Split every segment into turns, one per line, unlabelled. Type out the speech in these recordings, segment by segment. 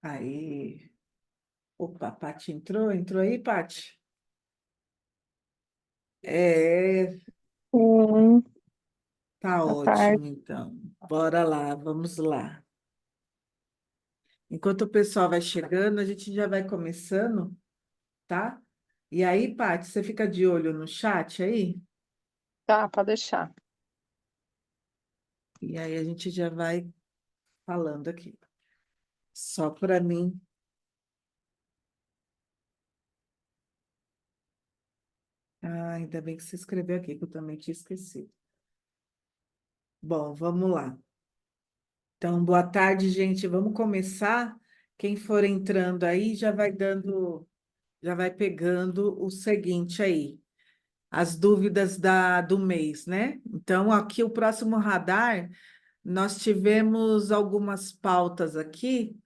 Aí, opa, a Paty entrou aí, Paty? É,
Sim,
tá
boa tarde.
ótimo, então. Bora lá, vamos lá. Enquanto o pessoal vai chegando, a gente já vai começando, tá? E aí, Paty, você fica de olho no chat aí?
Tá, pode deixar.
E aí a gente já vai falando aqui. Só para mim. Ah, ainda bem que você escreveu aqui, que eu também tinha esquecido. Bom, vamos lá. Então, boa tarde, gente. Vamos começar. Quem for entrando aí já vai pegando o seguinte aí, as dúvidas do mês, né? Então, aqui o próximo radar, nós tivemos algumas pautas aqui,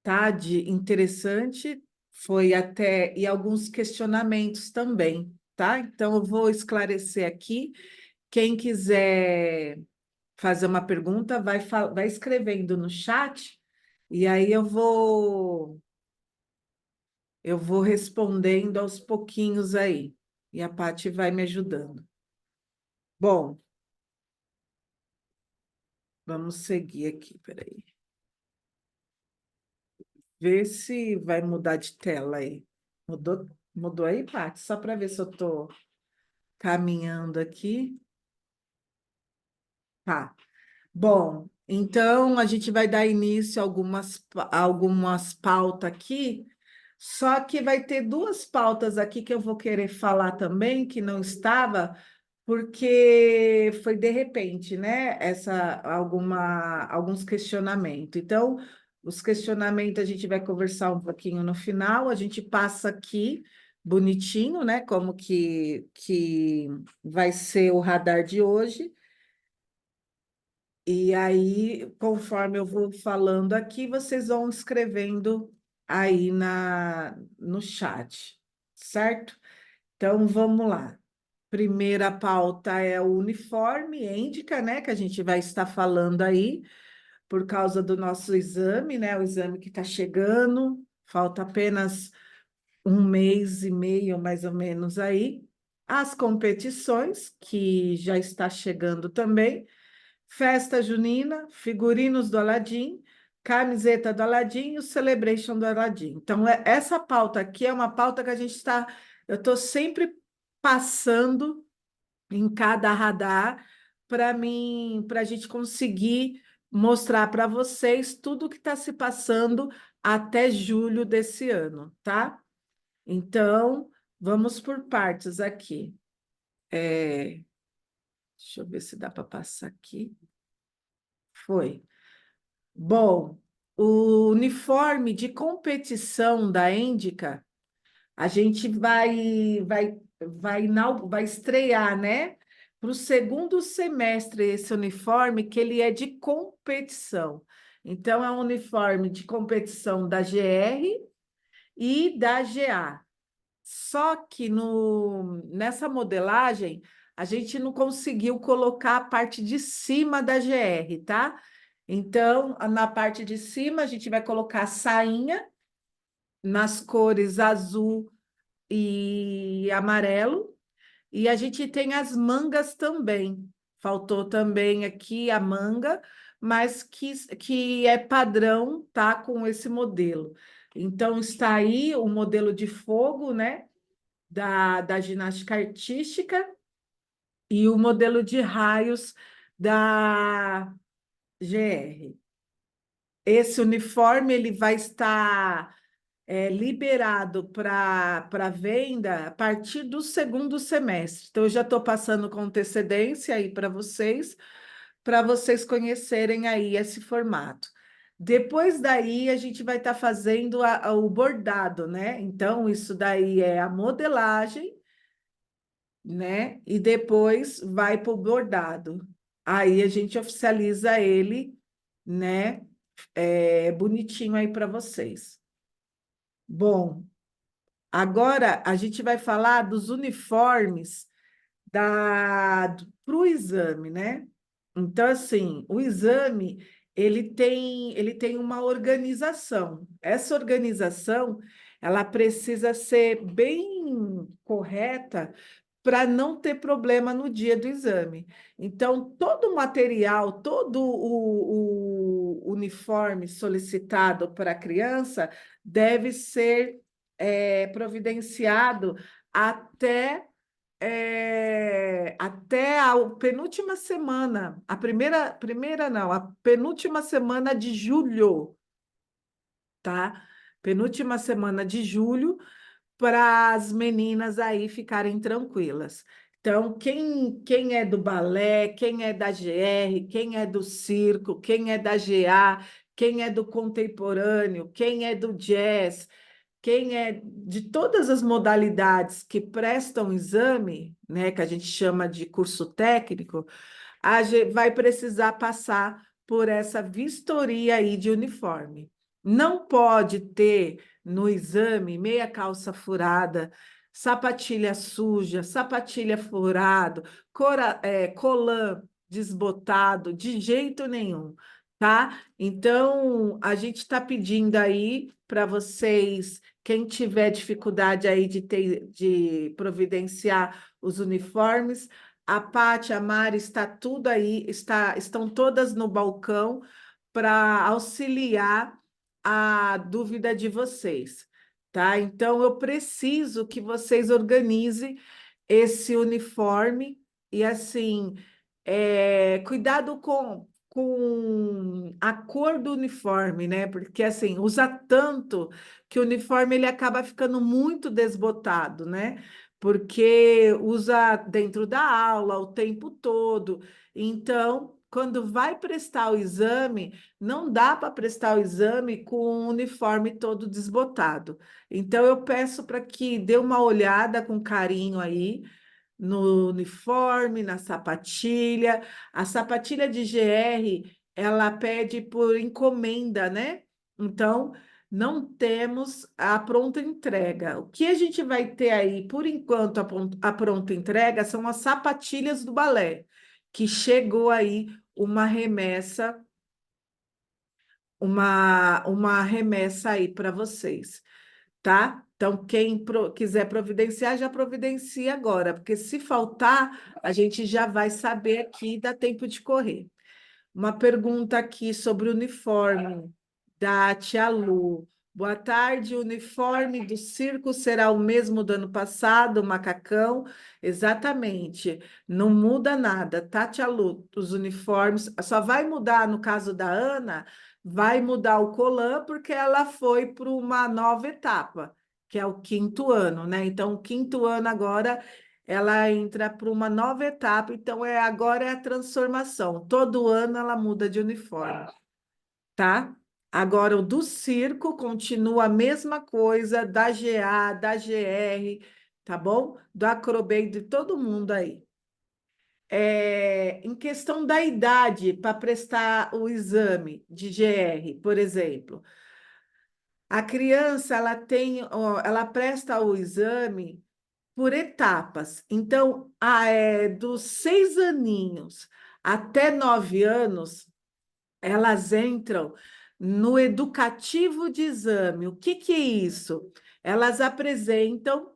tá? De interessante, foi até, e alguns questionamentos também, tá? Então, eu vou esclarecer aqui. Quem quiser fazer uma pergunta, vai escrevendo no chat, e aí eu vou respondendo aos pouquinhos aí. E a Paty vai me ajudando. Bom, vamos seguir aqui, peraí. Ver se vai mudar de tela aí. Mudou aí, Paty? Só para ver se eu estou caminhando aqui. Tá. Bom, então a gente vai dar início a algumas pautas aqui, só que vai ter duas pautas aqui que eu vou querer falar também, que não estava, porque foi de repente, né? Alguns questionamentos. Então, os questionamentos a gente vai conversar um pouquinho no final, a gente passa aqui bonitinho, né? Como que vai ser o radar de hoje. E aí, conforme eu vou falando aqui, vocês vão escrevendo aí no chat, certo? Então, vamos lá. Primeira pauta é o uniforme, Índica, né? Que a gente vai estar falando aí, por causa do nosso exame, né? O exame que está chegando, falta apenas um mês e meio, mais ou menos, aí. As competições, que já está chegando também. Festa junina, figurinos do Aladim, camiseta do Aladim e o Celebration do Aladim. Então, essa pauta aqui é uma pauta que eu estou sempre passando em cada radar para a gente conseguir mostrar para vocês tudo o que está se passando até julho desse ano, tá? Então, vamos por partes aqui. Deixa eu ver se dá para passar aqui. Foi. Bom, o uniforme de competição da Índica, a gente vai estrear, né? Para o segundo semestre esse uniforme, que ele é de competição. Então, é um uniforme de competição da GR e da GA. Só que nessa modelagem, a gente não conseguiu colocar a parte de cima da GR, tá? Então, na parte de cima, a gente vai colocar a sainha nas cores azul e amarelo, e a gente tem as mangas também. Faltou também aqui a manga, mas que é padrão, tá? Com esse modelo. Então, está aí o modelo de fogo, né? Da ginástica artística e o modelo de raios da GR. Esse uniforme ele vai estar liberado para venda a partir do segundo semestre. Então, eu já estou passando com antecedência aí para vocês conhecerem aí esse formato. Depois daí, a gente vai estar fazendo o bordado, né? Então, isso daí é a modelagem, né? E depois vai para o bordado. Aí a gente oficializa ele, né? Bonitinho aí para vocês. Bom, agora a gente vai falar dos uniformes para o exame, né? Então, assim, o exame ele tem uma organização. Essa organização, ela precisa ser bem correta para não ter problema no dia do exame. Então, todo o material, todo o uniforme solicitado para a criança deve ser providenciado até até a penúltima semana, a primeira não, a penúltima semana de julho, tá? Penúltima semana de julho, para as meninas aí ficarem tranquilas. Então, quem é do balé, quem é da GR, quem é do circo, quem é da GA, quem é do contemporâneo, quem é do jazz, quem é de todas as modalidades que prestam exame, né, que a gente chama de curso técnico, vai precisar passar por essa vistoria aí de uniforme. Não pode ter no exame meia calça furada, sapatilha suja, sapatilha furado, colã desbotado, de jeito nenhum, tá? Então, a gente está pedindo aí para vocês, quem tiver dificuldade aí de providenciar os uniformes, a Paty, a Mari, está tudo aí, estão todas no balcão para auxiliar a dúvida de vocês, tá? Então, eu preciso que vocês organizem esse uniforme e, assim, cuidado com a cor do uniforme, né? Porque, assim, usa tanto que o uniforme ele acaba ficando muito desbotado, né? Porque usa dentro da aula o tempo todo. Então, quando vai prestar o exame, não dá para prestar o exame com o uniforme todo desbotado. Então, eu peço para que dê uma olhada com carinho aí no uniforme, na sapatilha. A sapatilha de GR, ela pede por encomenda, né? Então, não temos a pronta entrega. O que a gente vai ter aí, por enquanto, a pronta entrega são as sapatilhas do balé, que chegou aí uma remessa, uma remessa aí para vocês, tá? Então, quem quiser providenciar, já providencia agora, porque se faltar, a gente já vai saber aqui, dá tempo de correr. Uma pergunta aqui sobre o uniforme da Tia Lu. Boa tarde, o uniforme do circo será o mesmo do ano passado, o macacão? Exatamente, não muda nada, tá, Tia Lu? Os uniformes, só vai mudar, no caso da Ana, vai mudar o colã, porque ela foi para uma nova etapa, que é o quinto ano, né? Então, o quinto ano agora ela entra para uma nova etapa, então agora é a transformação. Todo ano ela muda de uniforme, tá? Agora o do circo continua a mesma coisa da GA, da GR, tá bom? Do Acrobat, de todo mundo aí. Em questão da idade para prestar o exame de GR, por exemplo, a criança ela tem, ó, ela presta o exame por etapas. Então, dos 6 aninhos até 9 anos, elas entram no educativo de exame. O que que é isso? Elas apresentam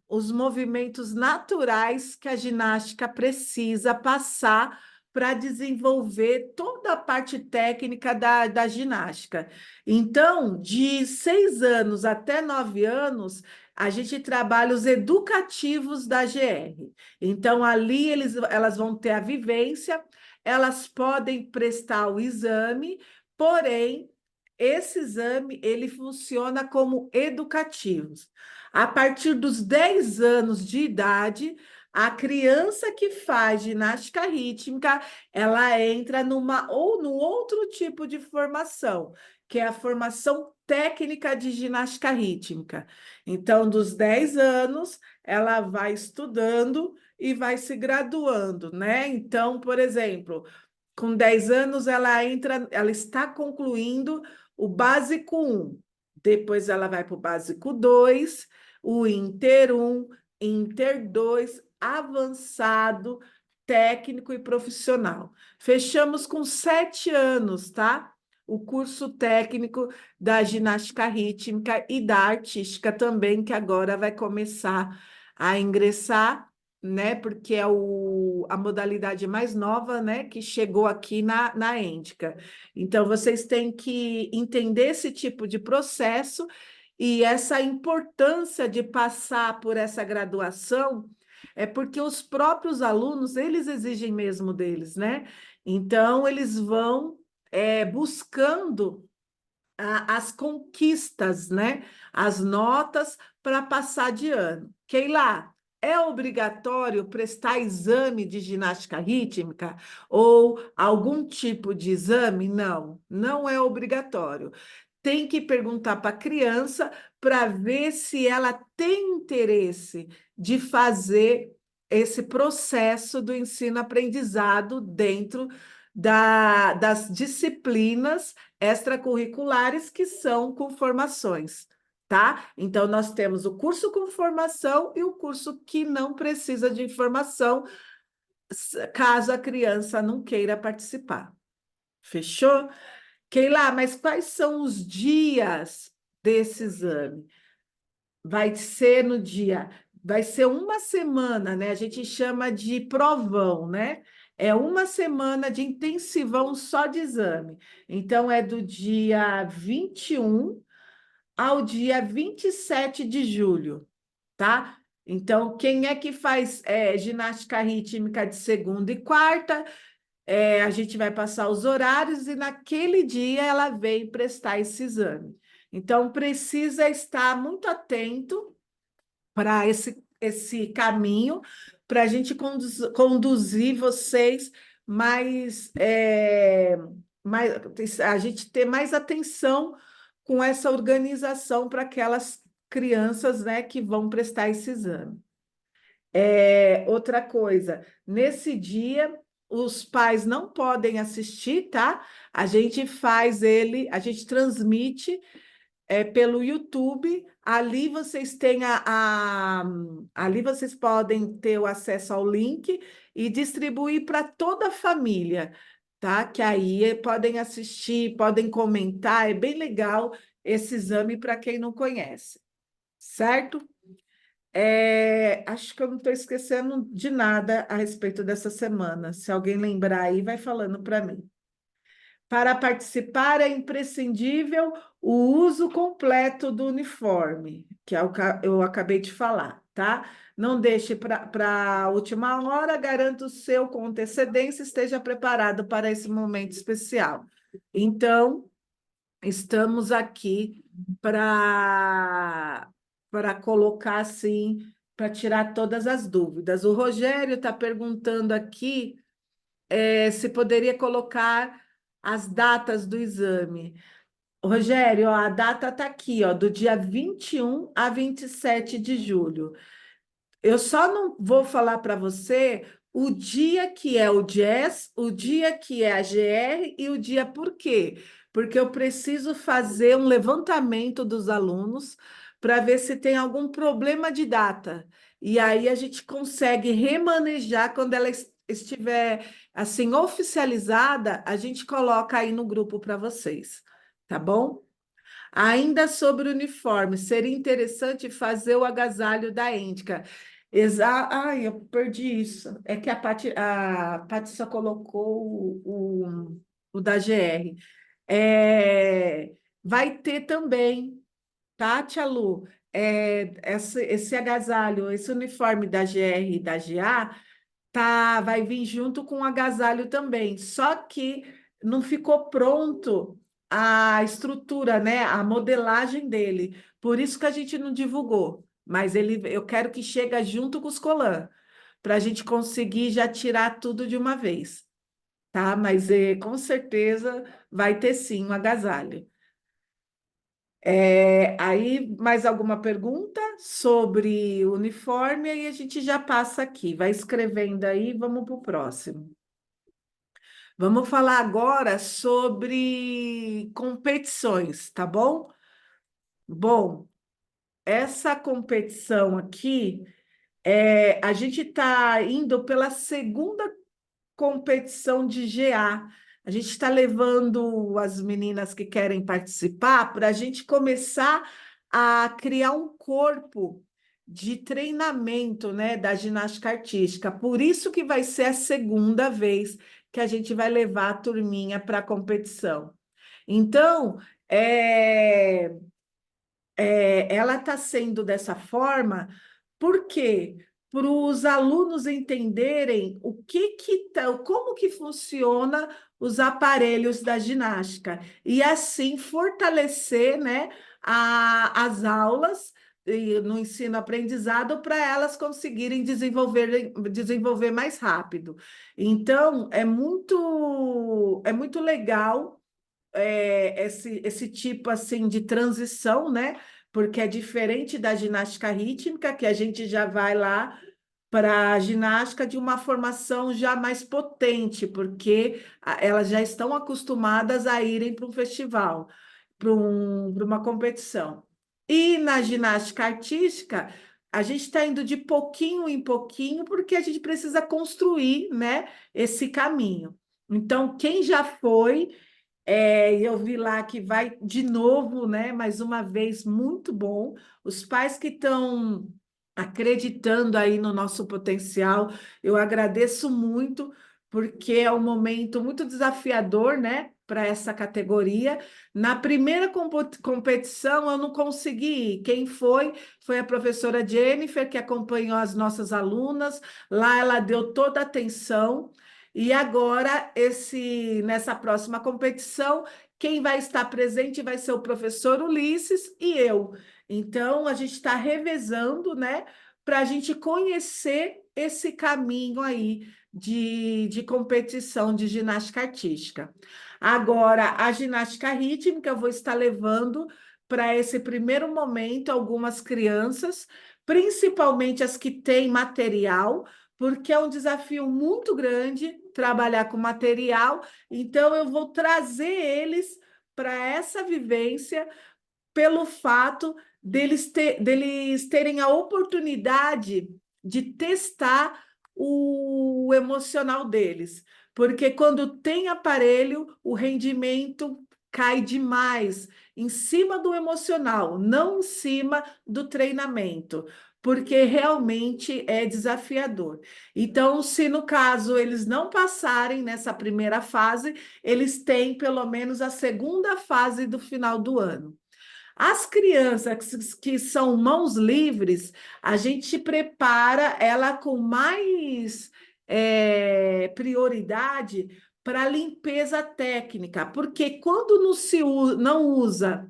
os movimentos naturais que a ginástica precisa passar para desenvolver toda a parte técnica da ginástica. Então, de 6 anos até 9 anos, a gente trabalha os educativos da GR. Então, ali elas vão ter a vivência, elas podem prestar o exame, porém, esse exame ele funciona como educativos. A partir dos 10 anos de idade, a criança que faz ginástica rítmica, ela entra numa ou no outro tipo de formação, que é a formação técnica de ginástica rítmica. Então, dos 10 anos, ela vai estudando e vai se graduando, né? Então, por exemplo, com 10 anos, ela está concluindo o básico um. Depois ela vai para o básico 2, o Inter 1, Inter 2, avançado, técnico e profissional. Fechamos com 7 anos, tá? O curso técnico da ginástica rítmica e da artística também, que agora vai começar a ingressar, né? Porque é a modalidade mais nova, né? Que chegou aqui na Índica. Então, vocês têm que entender esse tipo de processo e essa importância de passar por essa graduação é porque os próprios alunos, eles exigem mesmo deles, né? Então, eles vão buscando as conquistas, né? As notas para passar de ano. Keila, é obrigatório prestar exame de ginástica rítmica ou algum tipo de exame? Não, não é obrigatório. Tem que perguntar para a criança para ver se ela tem interesse de fazer esse processo do ensino-aprendizado dentro das disciplinas extracurriculares que são com formações, tá? Então, nós temos o curso com formação e o curso que não precisa de informação, caso a criança não queira participar. Fechou? Keila, mas quais são os dias desse exame? Vai ser uma semana, né? A gente chama de provão, né? É uma semana de intensivão só de exame. Então, é do dia 21 ao dia 27 de julho, tá? Então, quem é que faz ginástica rítmica de segunda e quarta? A gente vai passar os horários e naquele dia ela vem prestar esse exame. Então, precisa estar muito atento para esse caminho, para a gente conduzir vocês a gente ter mais atenção com essa organização para aquelas crianças, né, que vão prestar esse exame. Outra coisa, nesse dia, os pais não podem assistir, tá? A gente transmite pelo YouTube. Ali vocês têm ali vocês podem ter o acesso ao link e distribuir para toda a família, tá? Que aí podem assistir, podem comentar, é bem legal esse exame para quem não conhece, certo? Acho que eu não estou esquecendo de nada a respeito dessa semana. Se alguém lembrar aí, vai falando para mim. Para participar é imprescindível o uso completo do uniforme, que é o que eu acabei de falar, tá? Não deixe para a última hora, garanta o seu com antecedência, esteja preparado para esse momento especial. Então, estamos aqui para colocar assim, para tirar todas as dúvidas. O Rogério está perguntando aqui se poderia colocar as datas do exame. Rogério, ó, a data está aqui, ó, do dia 21 a 27 de julho. Eu só não vou falar para você o dia que é o jazz, o dia que é a GR e o dia por quê? Porque eu preciso fazer um levantamento dos alunos para ver se tem algum problema de data. E aí a gente consegue remanejar quando ela estiver assim oficializada, a gente coloca aí no grupo para vocês, tá bom? Ainda sobre o uniforme, seria interessante fazer o agasalho da Índica. Ai, eu perdi isso. É que a Paty só colocou o da GR. Vai ter também, tá, Tia Lu? Esse agasalho, esse uniforme da GR e da GA, vai vir junto com o agasalho também. Só que não ficou pronto a estrutura, né? A modelagem dele. Por isso que a gente não divulgou. Mas eu quero que chegue junto com os colãs, para a gente conseguir já tirar tudo de uma vez, tá? Mas com certeza vai ter sim um agasalho. Aí, mais alguma pergunta sobre o uniforme? Aí a gente já passa aqui. Vai escrevendo aí, vamos para o próximo. Vamos falar agora sobre competições, tá bom? Bom, essa competição aqui, a gente está indo pela segunda competição de GA. A gente está levando as meninas que querem participar para a gente começar a criar um corpo de treinamento, né, da ginástica artística. Por isso que vai ser a segunda vez que a gente vai levar a turminha para a competição. Então, ela está sendo dessa forma, por quê? Para os alunos entenderem como que funciona os aparelhos da ginástica e assim fortalecer, né, as aulas no ensino-aprendizado para elas conseguirem desenvolver mais rápido. Então, é muito legal esse tipo assim de transição, né? Porque é diferente da ginástica rítmica, que a gente já vai lá para a ginástica de uma formação já mais potente, porque elas já estão acostumadas a irem para um festival, para uma competição. E na ginástica artística, a gente está indo de pouquinho em pouquinho, porque a gente precisa construir, né, esse caminho. Então, quem já foi eu vi lá que vai de novo, né? Mais uma vez, muito bom. Os pais que estão acreditando aí no nosso potencial, eu agradeço muito, porque é um momento muito desafiador, né? Para essa categoria. Na primeira competição, eu não consegui ir. Quem foi? Foi a professora Jennifer, que acompanhou as nossas alunas. Lá ela deu toda a atenção. E agora, nessa próxima competição, quem vai estar presente vai ser o professor Ulisses e eu. Então, a gente está revezando, né, para a gente conhecer esse caminho aí de competição de ginástica artística. Agora, a ginástica rítmica, eu vou estar levando para esse primeiro momento algumas crianças, principalmente as que têm material, porque é um desafio muito grande trabalhar com material, então eu vou trazer eles para essa vivência pelo fato deles terem a oportunidade de testar o emocional deles, porque quando tem aparelho, o rendimento cai demais em cima do emocional, não em cima do treinamento, porque realmente é desafiador. Então, se no caso eles não passarem nessa primeira fase, eles têm pelo menos a segunda fase do final do ano. As crianças que são mãos livres, a gente prepara ela com mais prioridade para limpeza técnica, porque quando não usa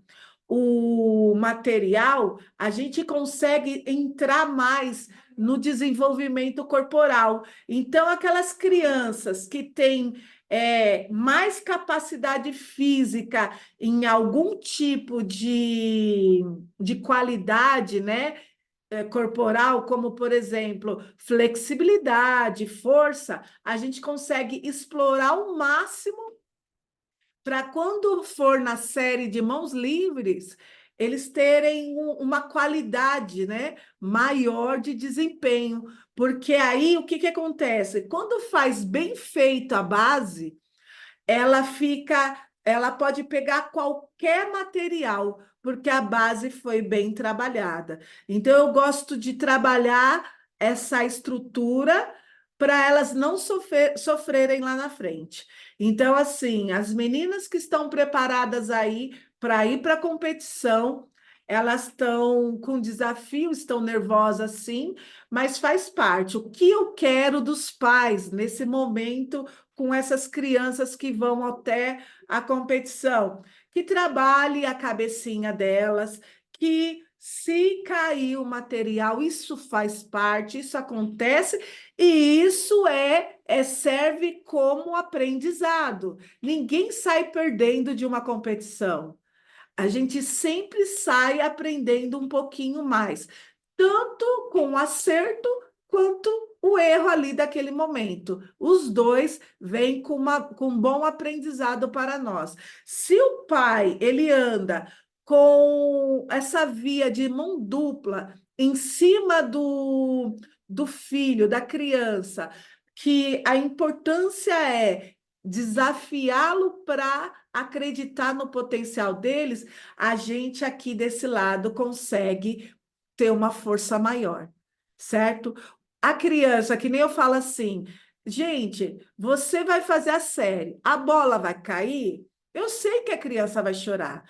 o material, a gente consegue entrar mais no desenvolvimento corporal. Então, aquelas crianças que têm mais capacidade física em algum tipo de qualidade, né, corporal, como, por exemplo, flexibilidade, força, a gente consegue explorar ao máximo para quando for na série de mãos livres, eles terem uma qualidade, né, maior de desempenho. Porque aí o que que acontece? Quando faz bem feito a base, ela pode pegar qualquer material, porque a base foi bem trabalhada. Então, eu gosto de trabalhar essa estrutura para elas não sofrerem lá na frente. Então, assim, as meninas que estão preparadas aí para ir para a competição, elas estão com desafio, estão nervosas sim, mas faz parte. O que eu quero dos pais nesse momento com essas crianças que vão até a competição, que trabalhe a cabecinha delas, que se cair o material, isso faz parte, isso acontece, e isso serve como aprendizado. Ninguém sai perdendo de uma competição. A gente sempre sai aprendendo um pouquinho mais, tanto com o acerto quanto o erro ali daquele momento. Os dois vêm com um bom aprendizado para nós. Se o pai ele anda com essa via de mão dupla em cima do filho, da criança, que a importância é desafiá-lo para acreditar no potencial deles, a gente aqui desse lado consegue ter uma força maior, certo? A criança, que nem eu falo assim, gente, você vai fazer a série, a bola vai cair? Eu sei que a criança vai chorar.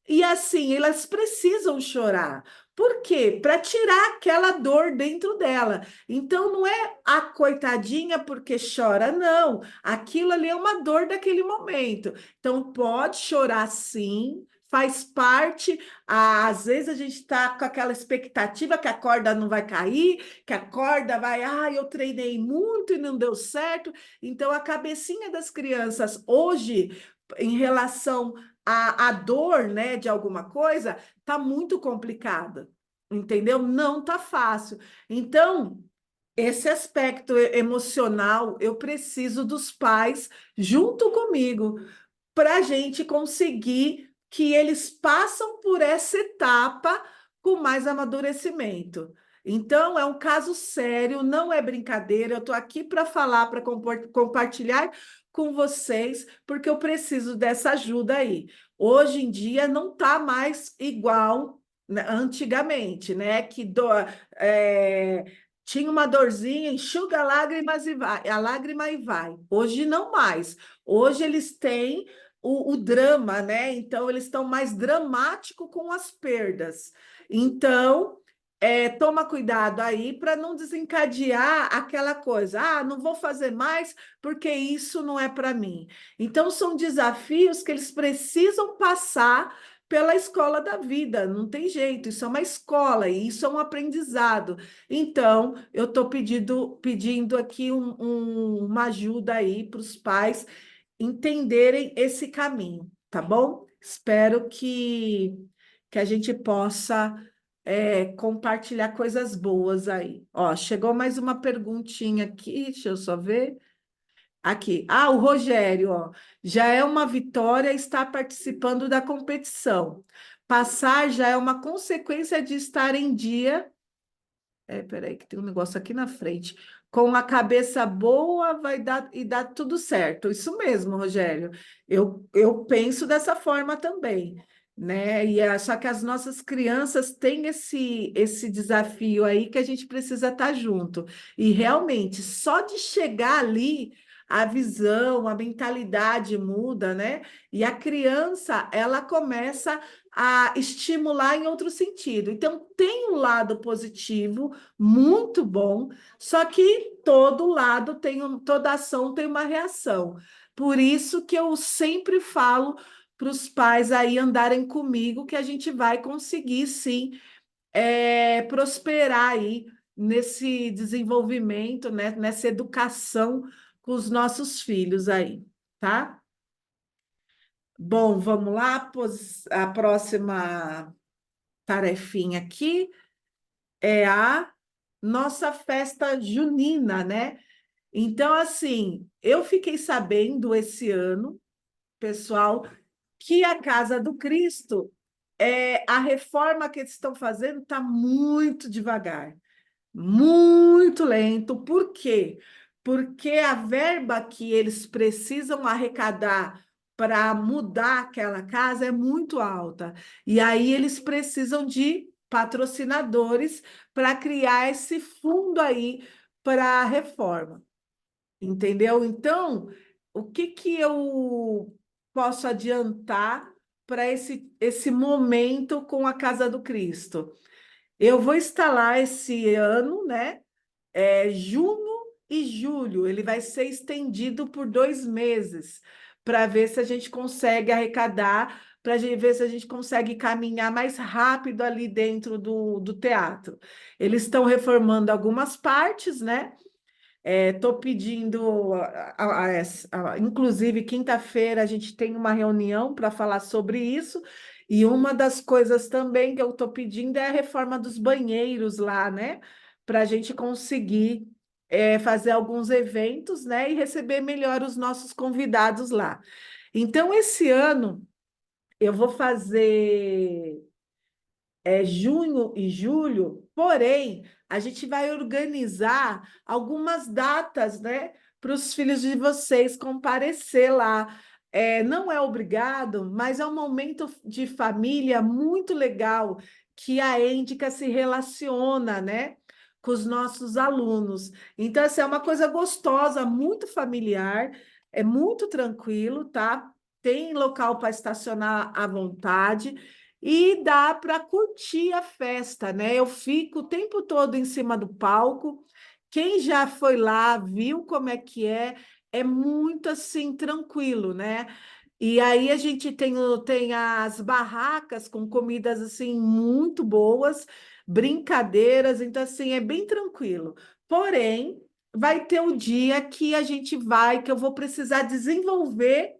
E assim, elas precisam chorar. Por quê? Para tirar aquela dor dentro dela. Então, não é a coitadinha porque chora, não. Aquilo ali é uma dor daquele momento. Então, pode chorar sim, faz parte. Às vezes a gente está com aquela expectativa que a corda não vai cair, que a corda vai, eu treinei muito e não deu certo. Então, a cabecinha das crianças hoje, em relação à dor, né, de alguma coisa, tá muito complicada. Entendeu? Não tá fácil. Então, esse aspecto emocional, eu preciso dos pais junto comigo para a gente conseguir que eles passam por essa etapa com mais amadurecimento. Então, é um caso sério, não é brincadeira. Eu estou aqui para falar, para compartilhar com vocês, porque eu preciso dessa ajuda aí. Hoje em dia não está mais igual, né, antigamente, né? É, tinha uma dorzinha, enxuga lágrimas e vai, a lágrima e vai. Hoje não mais. Hoje eles têm o drama, né? Então, eles estão mais dramáticos com as perdas. Então, toma cuidado aí para não desencadear aquela coisa. Não vou fazer mais porque isso não é para mim. Então, são desafios que eles precisam passar pela escola da vida, não tem jeito, isso é uma escola e isso é um aprendizado. Então, eu estou pedindo aqui uma ajuda aí para os pais entenderem esse caminho, tá bom? Espero que a gente possa compartilhar coisas boas aí. Ó, chegou mais uma perguntinha aqui, deixa eu só ver. Aqui. O Rogério, ó, já é uma vitória estar participando da competição. Passar já é uma consequência de estar em dia. Peraí, que tem um negócio aqui na frente. Com a cabeça boa, vai dar e dar tudo certo. Isso mesmo, Rogério. Eu penso dessa forma também, né? Só que as nossas crianças têm esse desafio aí que a gente precisa estar junto. E realmente, só de chegar ali, a visão, a mentalidade muda, né? E a criança, ela começa a estimular em outro sentido. Então, tem um lado positivo muito bom, só que todo lado toda ação tem uma reação. Por isso que eu sempre falo para os pais aí andarem comigo, que a gente vai conseguir sim prosperar aí nesse desenvolvimento, né, nessa educação com os nossos filhos aí, tá? Bom, vamos lá, a próxima tarefinha aqui é a nossa festa junina, né? Então, assim, eu fiquei sabendo esse ano, pessoal, que a Casa do Cristo, a reforma que eles estão fazendo está muito devagar. Muito lento. Por quê? Porque a verba que eles precisam arrecadar para mudar aquela casa é muito alta. E aí eles precisam de patrocinadores para criar esse fundo aí para a reforma. Entendeu? Então, o que que eu posso adiantar para esse momento com a Casa do Cristo? Eu vou instalar esse ano, né? Junho e julho, ele vai ser estendido por 2 meses, para ver se a gente consegue arrecadar, para ver se a gente consegue caminhar mais rápido ali dentro do teatro. Eles estão reformando algumas partes, né? Estou pedindo, inclusive, quinta-feira a gente tem uma reunião para falar sobre isso, e uma das coisas também que eu estou pedindo é a reforma dos banheiros lá, né? Para a gente conseguir fazer alguns eventos, né? E receber melhor os nossos convidados lá. Então, esse ano eu vou fazer junho e julho, porém, a gente vai organizar algumas datas, né, para os filhos de vocês comparecer lá. Não é obrigado, mas é um momento de família muito legal que a Êndica se relaciona, né, com os nossos alunos. Então, assim, é uma coisa gostosa, muito familiar, é muito tranquilo, tá? Tem local para estacionar à vontade e dá para curtir a festa, né? Eu fico o tempo todo em cima do palco. Quem já foi lá, viu como é muito assim tranquilo, né? E aí a gente tem as barracas com comidas assim muito boas, brincadeiras, então assim é bem tranquilo. Porém, vai ter o dia que a gente vai, que eu vou precisar desenvolver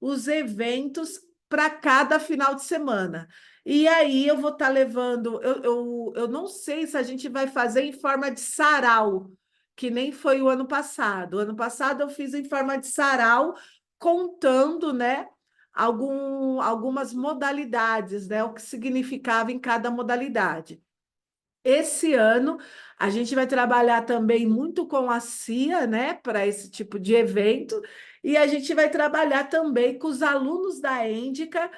os eventos para cada final de semana. E aí eu vou estar levando, eu não sei se a gente vai fazer em forma de sarau, que nem foi o ano passado. O ano passado eu fiz em forma de sarau, contando, né, algumas modalidades, né, o que significava em cada modalidade. Esse ano a gente vai trabalhar também muito com a CIA, né, para esse tipo de evento, e a gente vai trabalhar também com os alunos da Êndica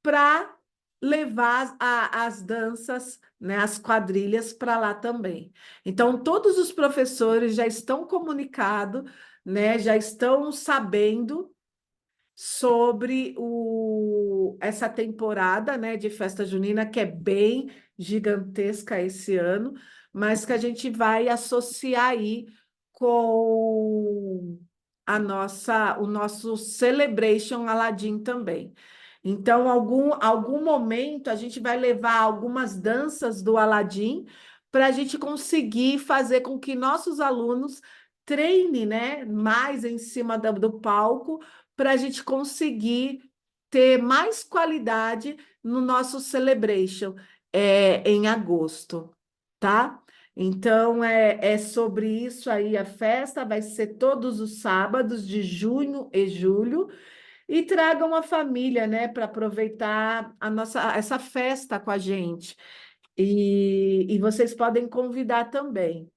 para levar as danças, né, as quadrilhas para lá também. Então, todos os professores já estão comunicados, né, já estão sabendo sobre essa temporada, né, de festa junina, que é bem gigantesca esse ano, mas que a gente vai associar aí com o nosso Celebration Aladdin também. Então, algum momento, a gente vai levar algumas danças do Aladdin para a gente conseguir fazer com que nossos alunos treinem, né, mais em cima do palco para a gente conseguir ter mais qualidade no nosso celebration em agosto, tá? Então é sobre isso aí a festa, vai ser todos os sábados de junho e julho, e tragam a família, né, para aproveitar essa festa com a gente. E vocês podem convidar também.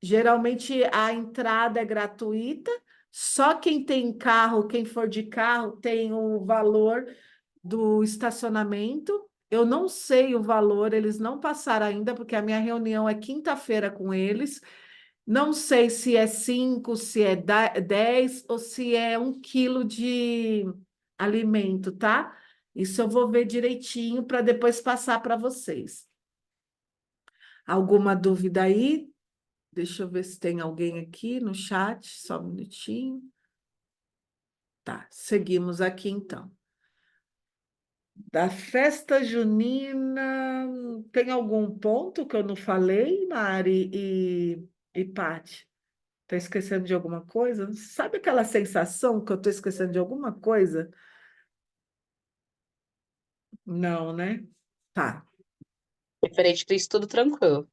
Geralmente a entrada é gratuita, só quem tem carro, quem for de carro, tem o valor do estacionamento. Eu não sei o valor, eles não passaram ainda, porque a minha reunião é quinta-feira com eles. Não sei se é 5, se é 10 ou se é 1 quilo de alimento, tá? Isso eu vou ver direitinho para depois passar para vocês. Alguma dúvida aí? Deixa eu ver se tem alguém aqui no chat, só um minutinho. Tá, seguimos aqui então. Da festa junina, tem algum ponto que eu não falei, Mari e Pati? Estou esquecendo de alguma coisa? Sabe aquela sensação que eu estou esquecendo de alguma coisa? Não, né? Tá,
Diferente do estudo tranquilo.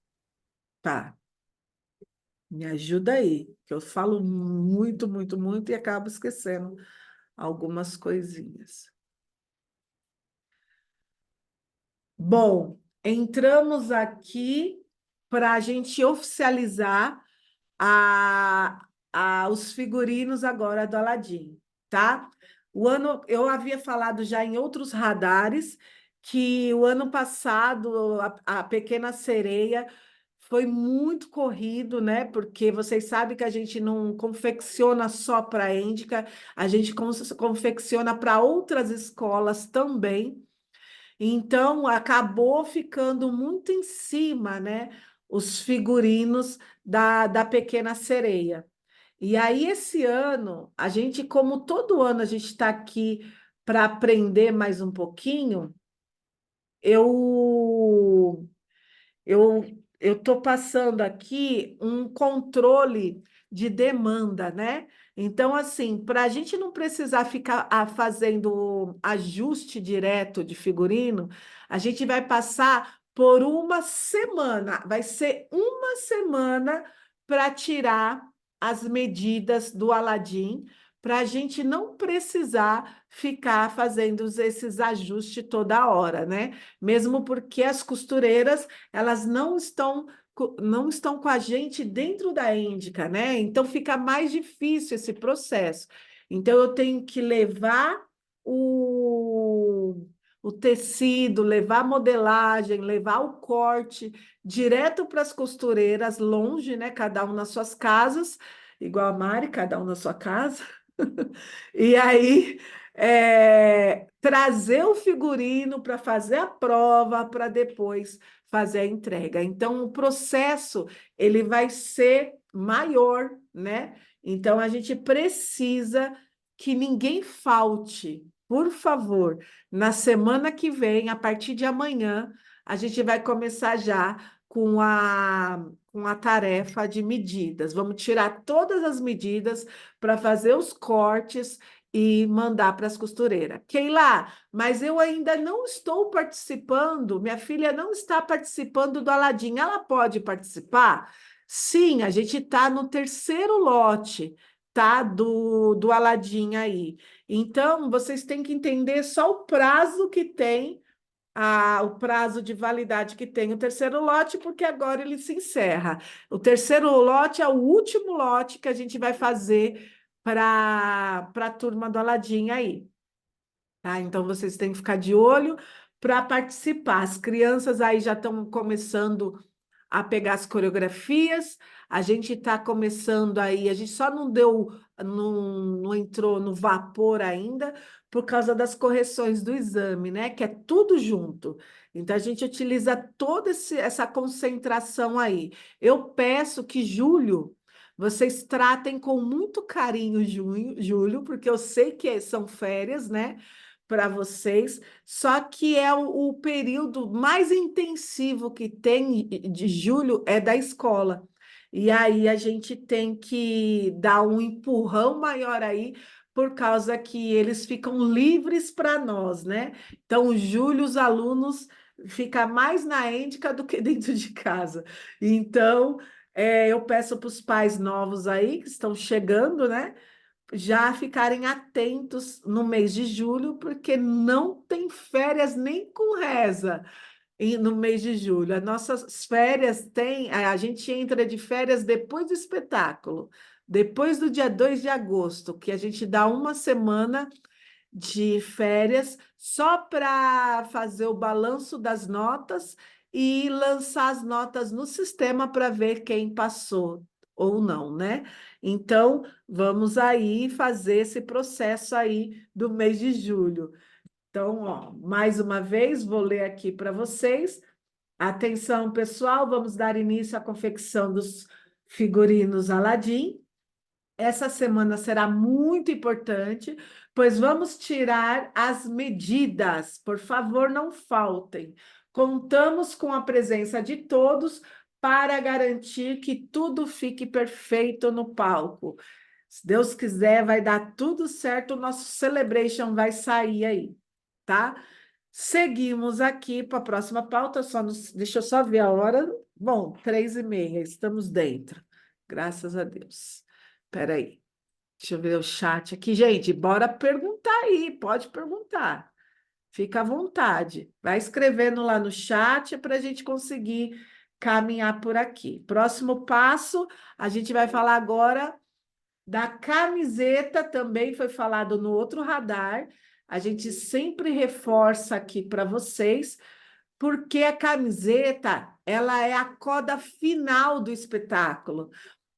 tá. Me ajuda aí, que eu falo muito, muito, muito e acabo esquecendo algumas coisinhas. Bom, entramos aqui para a gente oficializar os figurinos agora do Aladim, tá? Eu havia falado já em outros radares que o ano passado a Pequena Sereia foi muito corrido, né? Porque vocês sabem que a gente não confecciona só para a Índica, a gente confecciona para outras escolas também. Então, acabou ficando muito em cima, né? Os figurinos da Pequena Sereia. E aí, esse ano, a gente, como todo ano a gente está aqui para aprender mais um pouquinho, eu eu estou passando aqui um controle de demanda, né? Então, assim, para a gente não precisar ficar fazendo ajuste direto de figurino, a gente vai passar por uma semana, vai ser uma semana para tirar as medidas do Aladim, para a gente não precisar ficar fazendo esses ajustes toda hora, né? Mesmo porque as costureiras elas não estão não estão com a gente dentro da Índica, né? Então fica mais difícil esse processo. Então eu tenho que levar o, o tecido, levar a modelagem, levar o corte direto para as costureiras, longe, né? Cada um nas suas casas, igual a Mari, cada um na sua casa. E aí trazer o figurino para fazer a prova, para depois fazer a entrega. Então, o processo ele vai ser maior, né? Então, a gente precisa que ninguém falte. Por favor, na semana que vem, a partir de amanhã, a gente vai começar já com a tarefa de medidas. Vamos tirar todas as medidas para fazer os cortes e mandar para as costureiras. Keila, mas eu ainda não estou participando, minha filha não está participando do Aladim. Ela pode participar? Sim, a gente está no terceiro lote, tá? Do Aladim aí. Então, vocês têm que entender só o prazo que tem o prazo de validade que tem o terceiro lote, porque agora ele se encerra. O terceiro lote é o último lote que a gente vai fazer para a turma do Aladim aí. Tá? Então, vocês têm que ficar de olho para participar. As crianças aí já estão começando a pegar as coreografias. A gente está começando aí, a gente só não entrou no vapor ainda por causa das correções do exame, né? Que é tudo junto. Então a gente utiliza toda essa concentração aí. Eu peço que julho vocês tratem com muito carinho julho, porque eu sei que são férias, né? Para vocês, só que é o período mais intensivo que tem de julho é da escola. E aí a gente tem que dar um empurrão maior aí, por causa que eles ficam livres para nós, né? Então, julho, os alunos ficam mais na Índica do que dentro de casa. Então, eu peço para os pais novos aí, que estão chegando, né? Já ficarem atentos no mês de julho, porque não tem férias nem com reza no mês de julho. As nossas férias têm, a gente entra de férias depois do espetáculo, depois do dia 2 de agosto, que a gente dá uma semana de férias só para fazer o balanço das notas e lançar as notas no sistema para ver quem passou ou não, né? Então, vamos aí fazer esse processo aí do mês de julho. Então, ó, mais uma vez, vou ler aqui para vocês. Atenção, pessoal, vamos dar início à confecção dos figurinos Aladim. Essa semana será muito importante, pois vamos tirar as medidas. Por favor, não faltem. Contamos com a presença de todos para garantir que tudo fique perfeito no palco. Se Deus quiser, vai dar tudo certo, o nosso celebration vai sair aí, tá? Seguimos aqui para a próxima pauta, deixa eu só ver a hora. Bom, 3h30, estamos dentro. Graças a Deus. Espera aí. Deixa eu ver o chat aqui. Gente, bora perguntar aí, pode perguntar. Fica à vontade. Vai escrevendo lá no chat para a gente conseguir caminhar por aqui. Próximo passo, a gente vai falar agora da camiseta, também foi falado no outro radar. A gente sempre reforça aqui para vocês, porque a camiseta, ela é a coda final do espetáculo.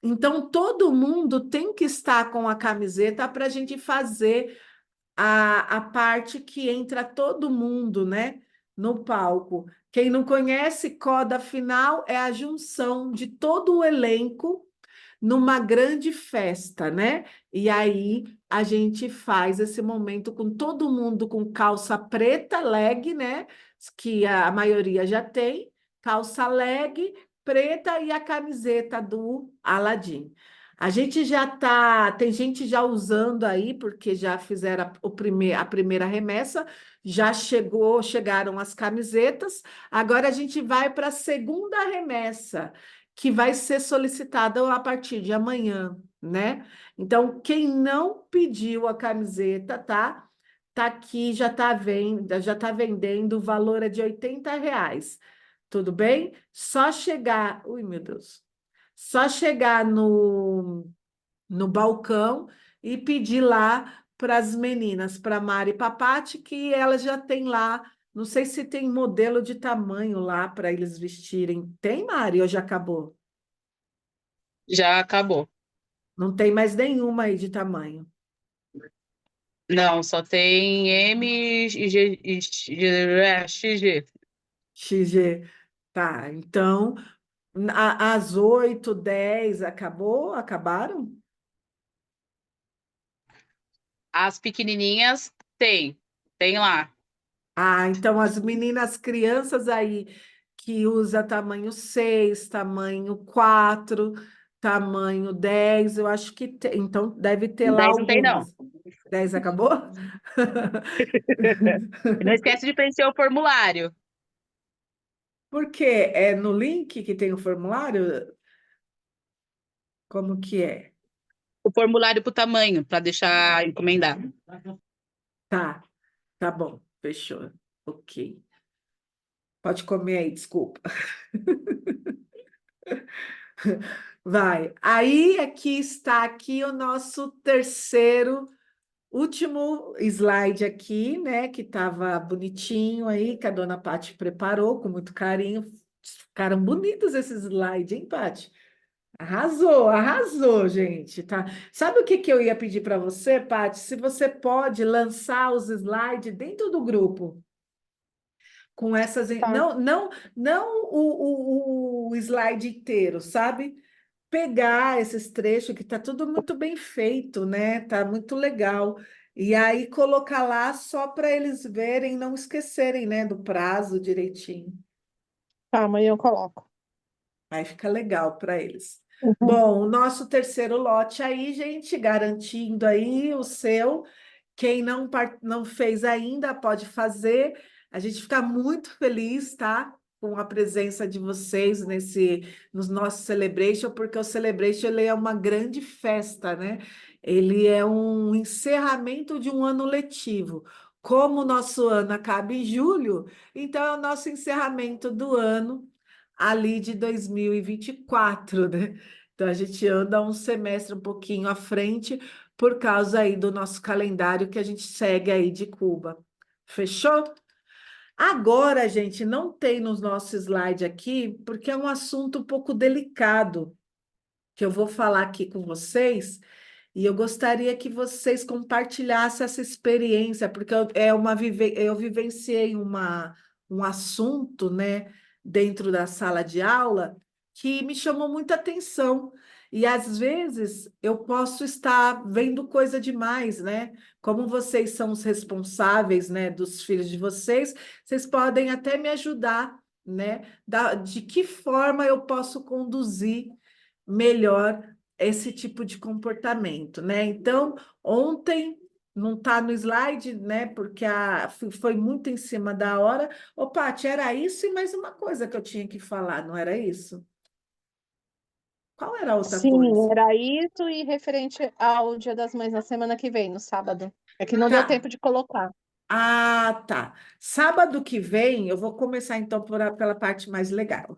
Então, todo mundo tem que estar com a camiseta para a gente fazer a parte que entra todo mundo, né, no palco. Quem não conhece, coda final é a junção de todo o elenco numa grande festa, né? E aí a gente faz esse momento com todo mundo com calça preta, leg, né? Que a maioria já tem, calça leg preta e a camiseta do Aladim. A gente já tá, tem gente já usando aí, porque já fizeram a primeira remessa, já chegaram as camisetas. Agora a gente vai para a segunda remessa, que vai ser solicitada a partir de amanhã, né? Então, quem não pediu a camiseta, tá? Tá aqui, já tá vendendo, o valor é de R$ 80. Tudo bem? Só chegar. Ui, meu Deus. Só chegar no balcão e pedir lá para as meninas, para Mari e Papati, que elas já têm lá. Não sei se tem modelo de tamanho lá para eles vestirem. Tem, Mari, ou já acabou?
Já acabou.
Não tem mais nenhuma aí de tamanho.
Não, só tem M e XG.
XG. Tá, então, às 8, 10, acabou? Acabaram?
As pequenininhas tem lá.
Ah, então as meninas, crianças aí que usa tamanho 6, tamanho 4, tamanho 10, eu acho que tem. Então deve ter lá
10 não tem, não.
algumas. 10 acabou?
E não esquece de preencher o formulário.
Por quê? É no link que tem o formulário? Como que é?
O formulário para o tamanho, para deixar encomendado.
Tá, tá bom, fechou. Ok. Pode comer aí, desculpa. Vai. Aí aqui está aqui o nosso terceiro, último slide aqui, né? Que estava bonitinho aí, que a dona Paty preparou com muito carinho. Ficaram bonitos esses slides, hein, Paty? Arrasou, arrasou, gente, tá? Sabe o que que eu ia pedir para você, Paty? Se você pode lançar os slides dentro do grupo com essas,
Tá.
não o slide inteiro, sabe? Pegar esses trechos que tá tudo muito bem feito, né? Tá muito legal. E aí colocar lá só para eles verem, não esquecerem, né, do prazo direitinho.
Tá, amanhã eu coloco.
Aí fica legal para eles.
Uhum.
Bom, o nosso terceiro lote aí, gente, garantindo aí o seu. Quem não fez ainda, pode fazer. A gente fica muito feliz, tá? Com a presença de vocês nos nossos Celebration, porque o Celebration ele é uma grande festa, né? Ele é um encerramento de um ano letivo. Como o nosso ano acaba em julho, então é o nosso encerramento do ano ali de 2024, né? Então a gente anda um semestre um pouquinho à frente por causa aí do nosso calendário que a gente segue aí de Cuba. Fechou? Agora, gente, não tem nos nossos slide aqui, porque é um assunto um pouco delicado que eu vou falar aqui com vocês, e eu gostaria que vocês compartilhassem essa experiência, porque eu vivenciei um assunto, né, dentro da sala de aula que me chamou muita atenção. E às vezes eu posso estar vendo coisa demais, né? Como vocês são os responsáveis, né, dos filhos de vocês, vocês podem até me ajudar, né? De que forma eu posso conduzir melhor esse tipo de comportamento, né? Então, ontem não está no slide, né? Porque foi muito em cima da hora. Ô, Paty, era isso e mais uma coisa que eu tinha que falar, não era isso? Qual era a outra
Sim,
coisa?
era isso e referente ao Dia das Mães na semana que vem, no sábado. É que não deu
Tá.
tempo de colocar.
Ah, tá. Sábado que vem, eu vou começar então pela parte mais legal.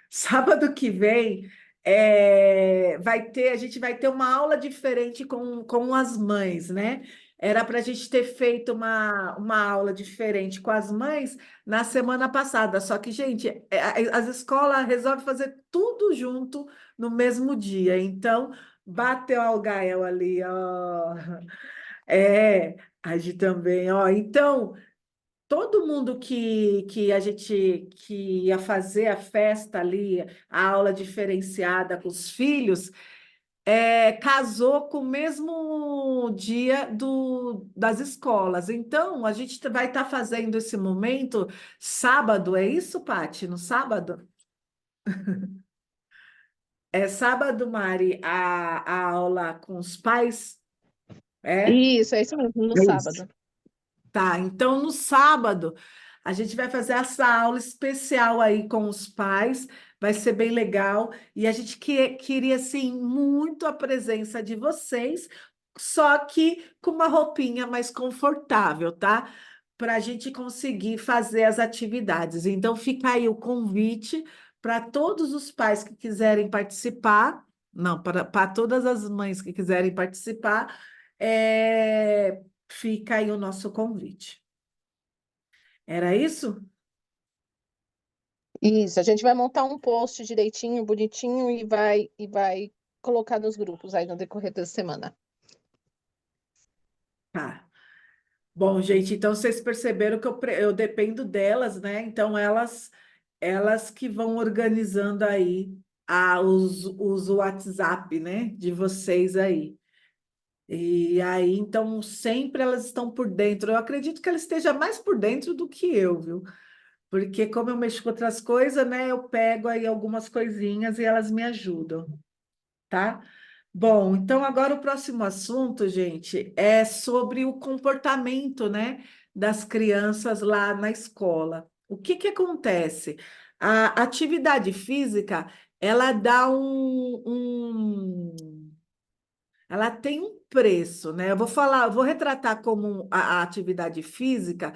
Sábado que vem a gente vai ter uma aula diferente com as mães, né? Era para a gente ter feito uma aula diferente com as mães na semana passada. Só que, gente, as escolas resolvem fazer tudo junto no mesmo dia. Então, bateu o Gael ali, ó. A gente também, ó. Então, todo mundo que a gente que ia fazer a festa ali, a aula diferenciada com os filhos, casou com o mesmo dia das escolas. Então, a gente vai estar fazendo esse momento sábado, é isso, Pati? No sábado? É sábado, Mari, a aula com os pais? É?
Isso, é isso mesmo, no
É isso.
sábado.
Tá, então no sábado a gente vai fazer essa aula especial aí com os pais, vai ser bem legal e a gente queria assim muito a presença de vocês, só que com uma roupinha mais confortável, tá? para a gente conseguir fazer as atividades. Então, fica aí o convite para todos os pais que quiserem participar, não, para todas as mães que quiserem participar, fica aí o nosso convite. Era isso?
Isso, a gente vai montar um post direitinho, bonitinho e vai colocar nos grupos aí no decorrer da semana.
Tá. Bom, gente, então vocês perceberam que eu dependo delas, né? Então elas que vão organizando aí os WhatsApp, né? De vocês aí. E aí, então, sempre elas estão por dentro. Eu acredito que ela esteja mais por dentro do que eu, viu? Porque como eu mexo com outras coisas, né? Eu pego aí algumas coisinhas e elas me ajudam, tá? Bom, então agora o próximo assunto, gente, é sobre o comportamento, né, das crianças lá na escola. O que que acontece? A atividade física, ela dá ela tem um preço, né? Eu vou retratar como a atividade física,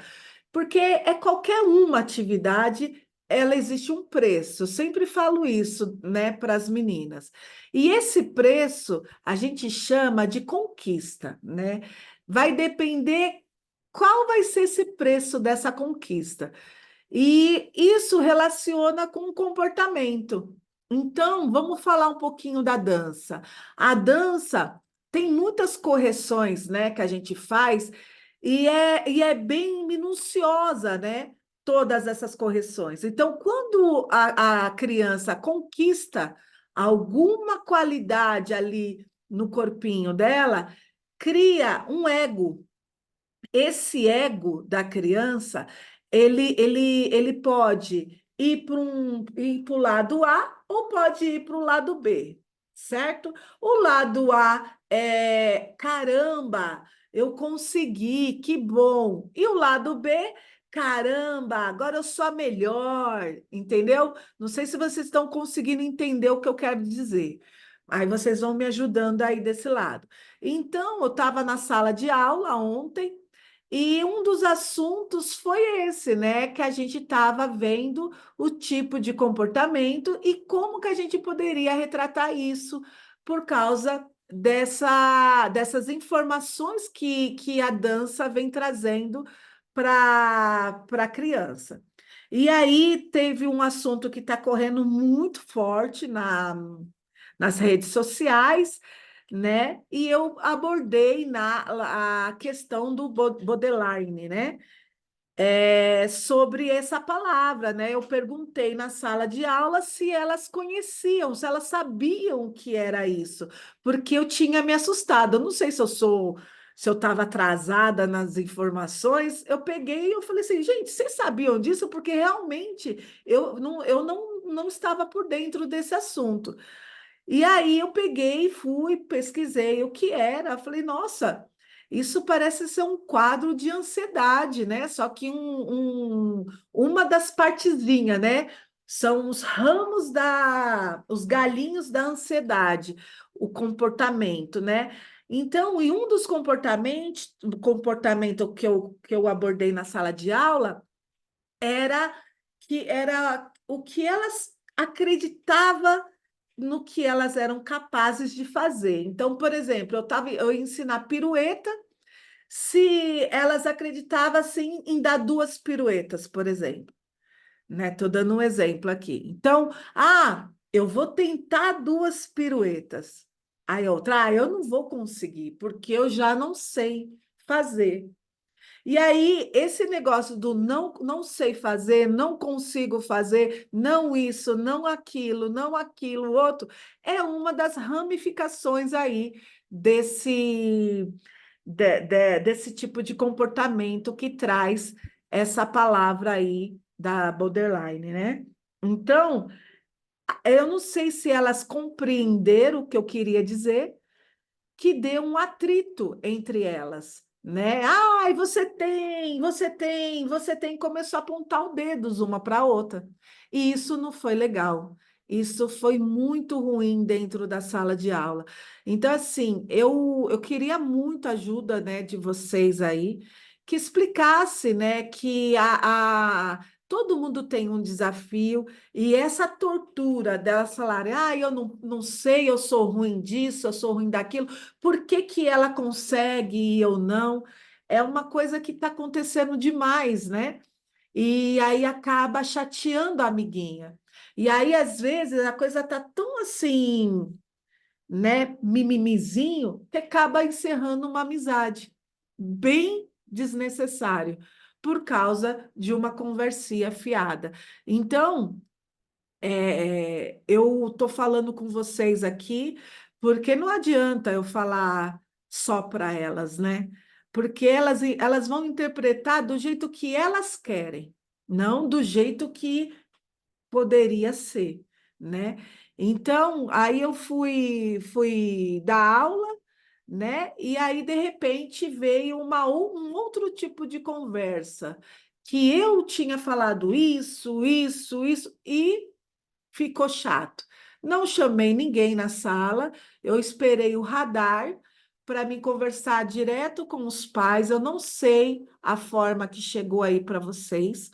porque é qualquer uma atividade, ela existe um preço. Eu sempre falo isso, né, para as meninas. E esse preço a gente chama de conquista, né? Vai depender qual vai ser esse preço dessa conquista. E isso relaciona com o comportamento. Então, vamos falar um pouquinho da dança. A dança tem muitas correções, né, que a gente faz, e é bem minuciosa, né? Todas essas correções. Então, quando a criança conquista alguma qualidade ali no corpinho dela, cria um ego. Esse ego da criança, ele pode ir para o lado A ou pode ir para o lado B, certo? O lado A é caramba, eu consegui, que bom. E o lado B, caramba, agora eu sou a melhor, entendeu? Não sei se vocês estão conseguindo entender o que eu quero dizer. Aí vocês vão me ajudando aí desse lado. Então, eu estava na sala de aula ontem. E um dos assuntos foi esse, né? Que a gente estava vendo o tipo de comportamento e como que a gente poderia retratar isso por causa dessas informações que a dança vem trazendo para a criança. E aí teve um assunto que está correndo muito forte nas redes sociais, né? E eu abordei a questão do borderline, né? Sobre essa palavra, né? Eu perguntei na sala de aula se elas conheciam, se elas sabiam o que era isso, porque eu tinha me assustado. Eu não sei se eu estava atrasada nas informações. Eu peguei e eu falei assim, gente, vocês sabiam disso? Porque realmente eu não estava por dentro desse assunto. E aí eu peguei, fui, pesquisei o que era. Falei, nossa, isso parece ser um quadro de ansiedade, né? Só que uma das partezinhas, né? São os ramos os galinhos da ansiedade, o comportamento, né? Então, e um dos comportamentos, o comportamento que eu abordei na sala de aula era que era o que elas acreditavam no que elas eram capazes de fazer. Então, por exemplo, eu ia ensinar pirueta, se elas acreditavam assim em dar duas piruetas, por exemplo, né? Estou dando um exemplo aqui. Então, eu vou tentar duas piruetas. Aí outra, eu não vou conseguir, porque eu já não sei fazer. E aí, esse negócio do não sei fazer, não consigo fazer, não isso, não aquilo, outro, é uma das ramificações aí desse tipo de comportamento que traz essa palavra aí da borderline, né? Então, eu não sei se elas compreenderam o que eu queria dizer, que deu um atrito entre elas, né? Ai, você tem, começou a apontar o dedos uma para a outra. E isso não foi legal. Isso foi muito ruim dentro da sala de aula. Então, assim, eu queria muito a ajuda, né, de vocês aí. que explicasse, né, que todo mundo tem um desafio, e essa tortura delas falarem, eu não sei, eu sou ruim disso, eu sou ruim daquilo, por que que ela consegue e eu não? É uma coisa que está acontecendo demais, né? E aí acaba chateando a amiguinha. E aí, às vezes, a coisa está tão assim, né, mimimizinho, que acaba encerrando uma amizade bem desnecessário por causa de uma conversinha fiada. Então, eu estou falando com vocês aqui porque não adianta eu falar só para elas, né? Porque elas vão interpretar do jeito que elas querem, não do jeito que poderia ser, né? Então, aí eu fui dar aula, né? E aí, de repente, veio um outro tipo de conversa, que eu tinha falado isso, e ficou chato. Não chamei ninguém na sala, eu esperei o radar para me conversar direto com os pais. Eu não sei a forma que chegou aí para vocês.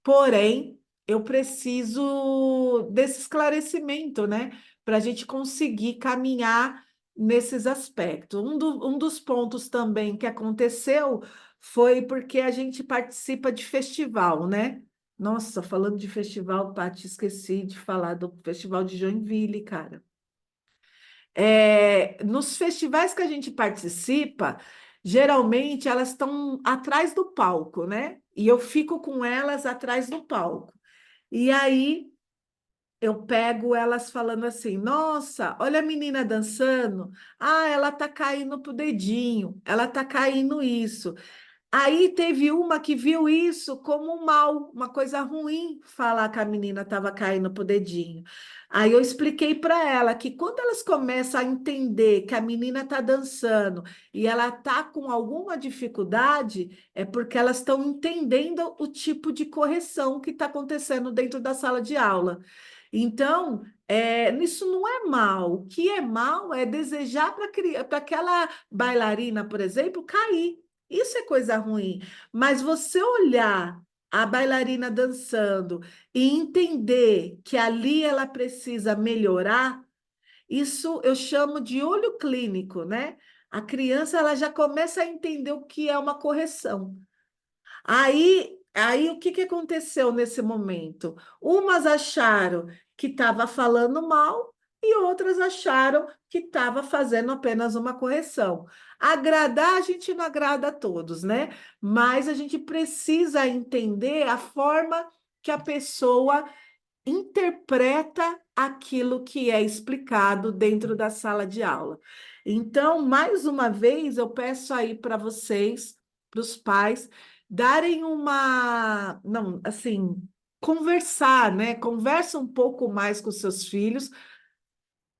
Porém, eu preciso desse esclarecimento, né? Para a gente conseguir caminhar nesses aspectos. Um dos pontos também que aconteceu foi porque a gente participa de festival, né? Nossa, falando de festival, Paty, esqueci de falar do Festival de Joinville, cara. Nos festivais que a gente participa, geralmente elas estão atrás do palco, né? E eu fico com elas atrás do palco. E aí eu pego elas falando assim: nossa, olha a menina dançando. Ela tá caindo pro dedinho, ela tá caindo isso. Aí teve uma que viu isso como um mal, uma coisa ruim, falar que a menina estava caindo pro dedinho. Aí eu expliquei para ela que quando elas começam a entender que a menina está dançando e ela está com alguma dificuldade, é porque elas estão entendendo o tipo de correção que está acontecendo dentro da sala de aula. Então, isso não é mal. O que é mal é desejar para aquela bailarina, por exemplo, cair. Isso é coisa ruim. Mas você olhar a bailarina dançando e entender que ali ela precisa melhorar, isso eu chamo de olho clínico, né? A criança ela já começa a entender o que é uma correção. Aí o que que aconteceu nesse momento? Umas acharam que estava falando mal e outras acharam que estava fazendo apenas uma correção. Agradar, a gente não agrada a todos, né? Mas a gente precisa entender a forma que a pessoa interpreta aquilo que é explicado dentro da sala de aula. Então, mais uma vez, eu peço aí para vocês, para os pais, darem uma, não, assim, conversar, né? Conversa um pouco mais com seus filhos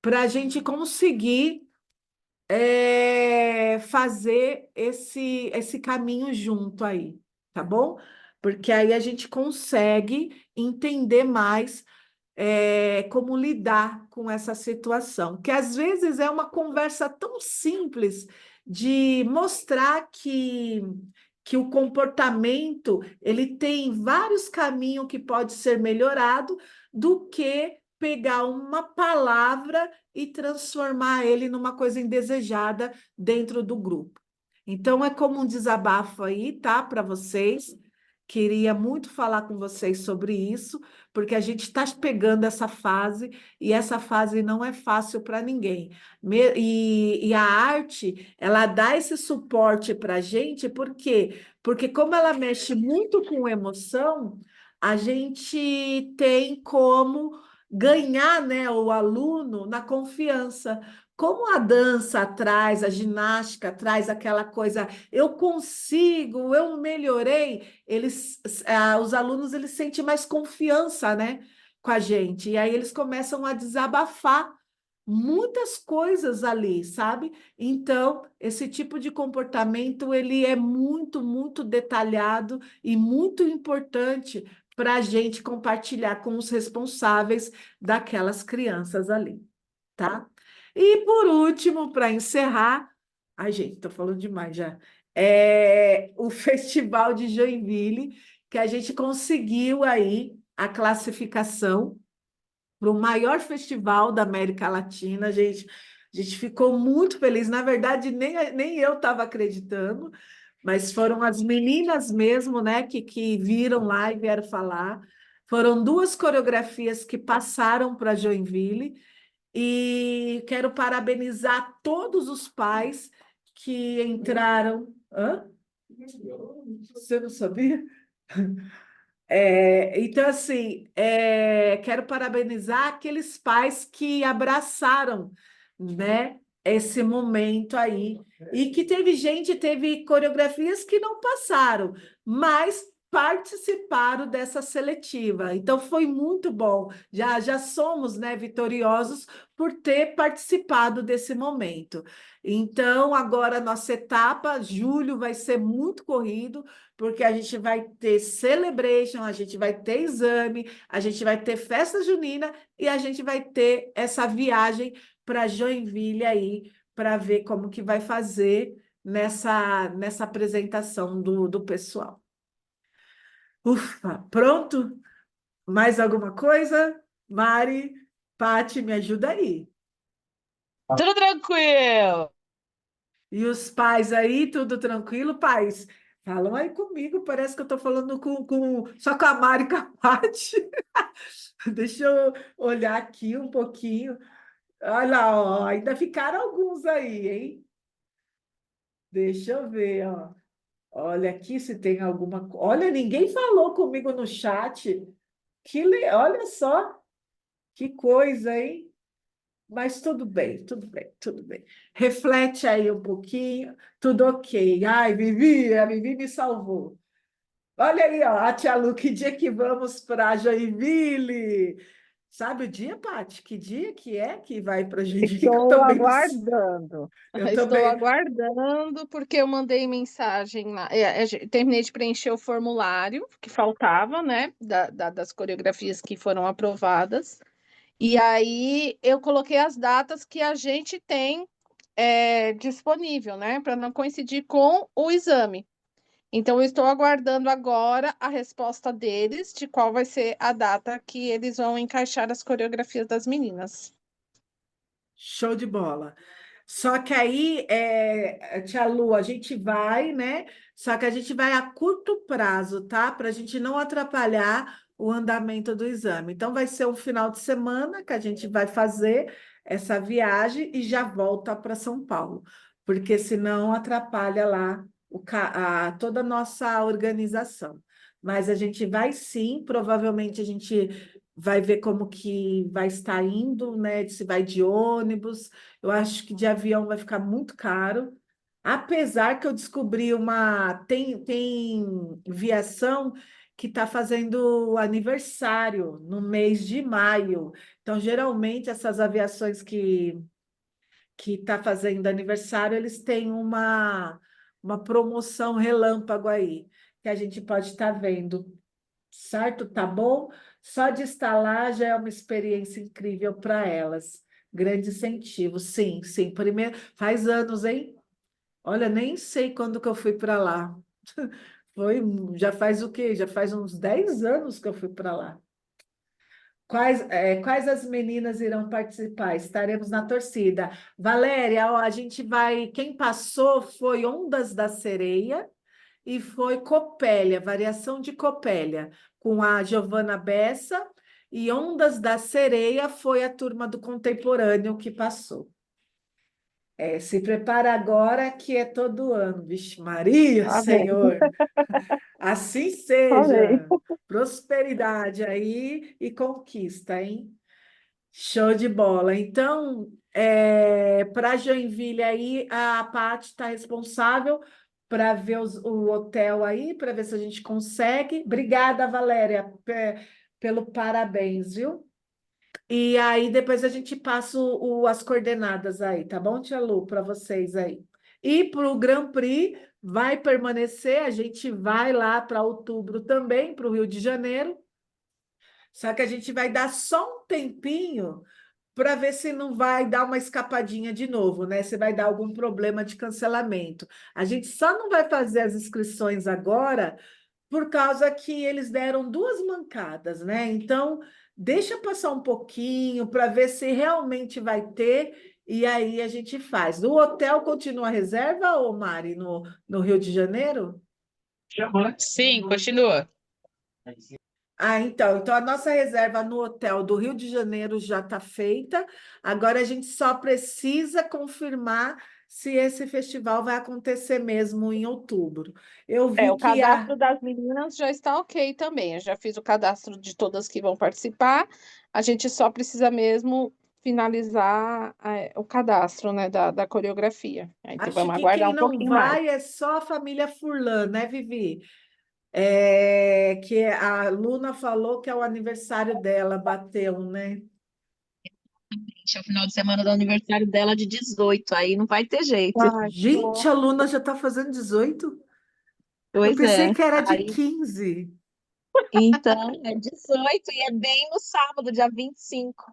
para a gente conseguir fazer esse caminho junto aí, tá bom? Porque aí a gente consegue entender mais como lidar com essa situação, que às vezes é uma conversa tão simples de mostrar que o comportamento ele tem vários caminhos que pode ser melhorado, do que pegar uma palavra e transformar ele numa coisa indesejada dentro do grupo. Então, é como um desabafo aí, tá, para vocês. Queria muito falar com vocês sobre isso, porque a gente está pegando essa fase e essa fase não é fácil para ninguém. E a arte, ela dá esse suporte para a gente, por quê? Porque como ela mexe muito com emoção, a gente tem como ganhar, né, o aluno na confiança. Como a dança traz, a ginástica traz aquela coisa, eu consigo, eu melhorei, os alunos eles sentem mais confiança, né, com a gente. E aí eles começam a desabafar muitas coisas ali, sabe? Então, esse tipo de comportamento ele é muito, muito detalhado e muito importante para a gente compartilhar com os responsáveis daquelas crianças ali, tá? E por último, para encerrar, ai, gente, tô falando demais já. é o Festival de Joinville, que a gente conseguiu aí a classificação para o maior festival da América Latina. A gente ficou muito feliz. Na verdade, nem eu estava acreditando, mas foram as meninas mesmo, né, que viram lá e vieram falar. Foram duas coreografias que passaram para Joinville e quero parabenizar todos os pais que entraram. Hã? Você não sabia? Então, assim, quero parabenizar aqueles pais que abraçaram, né, esse momento aí. E que teve coreografias que não passaram, mas participaram dessa seletiva. Então, foi muito bom. Já somos, né, vitoriosos por ter participado desse momento. Então, agora a nossa etapa, julho, vai ser muito corrido porque a gente vai ter celebration, a gente vai ter exame, a gente vai ter festa junina e a gente vai ter essa viagem para Joinville aí, para ver como que vai fazer nessa apresentação do pessoal. Ufa, pronto? Mais alguma coisa? Mari, Pati, me ajuda aí.
Tudo tranquilo.
E os pais aí, tudo tranquilo, pais? Falam aí comigo, parece que eu estou falando só com a Mari e com a Paty. Deixa eu olhar aqui um pouquinho. Olha lá, ó, ainda ficaram alguns aí, hein? Deixa eu ver, ó. Olha aqui se tem alguma. Olha, ninguém falou comigo no chat. Olha só, que coisa, hein? Mas tudo bem, tudo bem, tudo bem. Reflete aí um pouquinho, tudo ok. Ai, Vivi, a Vivi me salvou. Olha aí, ó, a tia Lu, que dia que vamos para Joinville? Sabe o dia, Paty? Que dia que é que vai para Joinville? Que eu
Estou
também não sei.
aguardando.
Eu
Estou
também.
aguardando, porque eu mandei mensagem lá. Terminei de preencher o formulário que faltava, né? Das coreografias que foram aprovadas. E aí eu coloquei as datas que a gente tem disponível, né? Para não coincidir com o exame. Então, eu estou aguardando agora a resposta deles de qual vai ser a data que eles vão encaixar as coreografias das meninas.
Show de bola. Só que aí, tia Lu, a gente vai, né? Só que a gente vai a curto prazo, tá? Para a gente não atrapalhar o andamento do exame. Então, vai ser um final de semana que a gente vai fazer essa viagem e já volta para São Paulo, porque senão atrapalha lá toda a nossa organização. Mas a gente vai sim, provavelmente a gente vai ver como que vai estar indo, né? Se vai de ônibus. Eu acho que de avião vai ficar muito caro. Apesar que eu descobri tem viação que está fazendo aniversário no mês de maio. Então, geralmente, essas aviações que está fazendo aniversário, eles têm uma promoção relâmpago aí, que a gente pode estar vendo. Certo? Tá bom? Só de estar lá já é uma experiência incrível para elas. Grande incentivo. Sim, sim. Primeiro, faz anos, hein? Olha, nem sei quando que eu fui para lá. Foi, já faz o quê? Já faz uns 10 anos que eu fui para lá. Quais as meninas irão participar? Estaremos na torcida. Valéria, ó, a gente vai. Quem passou foi Ondas da Sereia e foi Copélia, variação de Copélia, com a Giovana Bessa, e Ondas da Sereia foi a turma do contemporâneo que passou. Se prepara agora que é todo ano, vixe Maria,
Amém.
Senhor, assim
Amém.
seja, prosperidade aí e conquista, hein? Show de bola. Então, para Joinville aí, a Paty está responsável para ver o hotel aí, para ver se a gente consegue. Obrigada, Valéria, pelo parabéns, viu? E aí depois a gente passa as coordenadas aí, tá bom, Tia Lu, para vocês aí. E para o Grand Prix vai permanecer, a gente vai lá para outubro também, para o Rio de Janeiro. Só que a gente vai dar só um tempinho para ver se não vai dar uma escapadinha de novo, né? Se vai dar algum problema de cancelamento. A gente só não vai fazer as inscrições agora por causa que eles deram duas mancadas, né? Então, deixa passar um pouquinho para ver se realmente vai ter, e aí a gente faz. O hotel continua a reserva, ô Mari, no Rio de Janeiro?
Sim, continua.
Ah, então a nossa reserva no hotel do Rio de Janeiro já está feita. Agora a gente só precisa confirmar se esse festival vai acontecer mesmo em outubro. Eu vi
O
que
cadastro das meninas já está ok também. Eu já fiz o cadastro de todas que vão participar. A gente só precisa mesmo finalizar o cadastro, né, da coreografia. Aí
acho
vamos
que
aguardar
quem
um
não
pouquinho mais.
vai é só a família Furlan, né, Vivi? Que a Luna falou que é o aniversário dela, bateu, né?
Gente, é o final de semana do aniversário dela de 18, aí não vai ter jeito.
Ai, que
Gente,
bom.
a Luna já está fazendo 18. Eu
Pois
pensei
é.
que era de
Aí,
15.
então, é 18 e é bem no sábado, dia 25.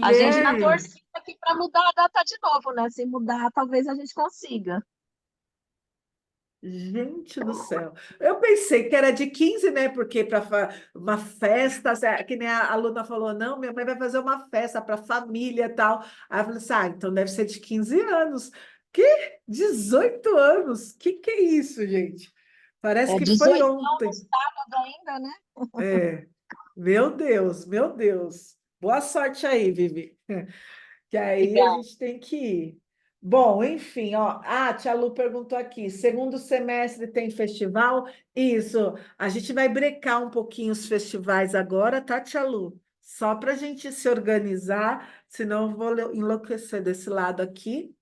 A gente na
Mulher!
torcida aqui para mudar a data de novo, né? Se mudar, talvez a gente consiga.
Gente do céu. Eu pensei que era de 15, né? Porque para uma festa, que nem a aluna falou, não, minha mãe vai fazer uma festa para a família e tal. Aí eu falei assim, então deve ser de 15 anos. Que? 18 anos? Que é isso, gente? Parece
É
que foi
18 no
ontem.
sábado ainda, né?
É, meu Deus, meu Deus. Boa sorte aí, Vivi. Que aí a
Obrigada.
gente tem que ir. Bom, enfim, ó. A Tia Lu perguntou aqui: segundo semestre tem festival? Isso. A gente vai brecar um pouquinho os festivais agora, tá, Tia Lu? Só para a gente se organizar, senão eu vou enlouquecer desse lado aqui.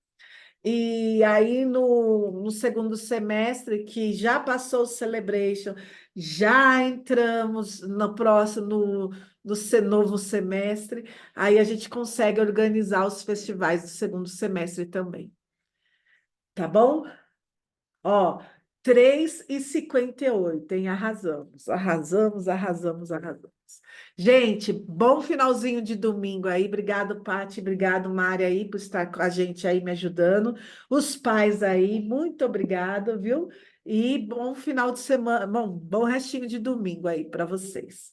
E aí, no segundo semestre, que já passou o Celebration, já entramos no próximo, novo semestre, aí a gente consegue organizar os festivais do segundo semestre também. Tá bom? Ó, 3h58, hein? Arrasamos, arrasamos, arrasamos, arrasamos. Gente, bom finalzinho de domingo aí. Obrigado, Pati. Obrigado, Mari, aí, por estar com a gente aí me ajudando. Os pais aí, muito obrigado, viu? E bom final de semana, bom restinho de domingo aí para vocês.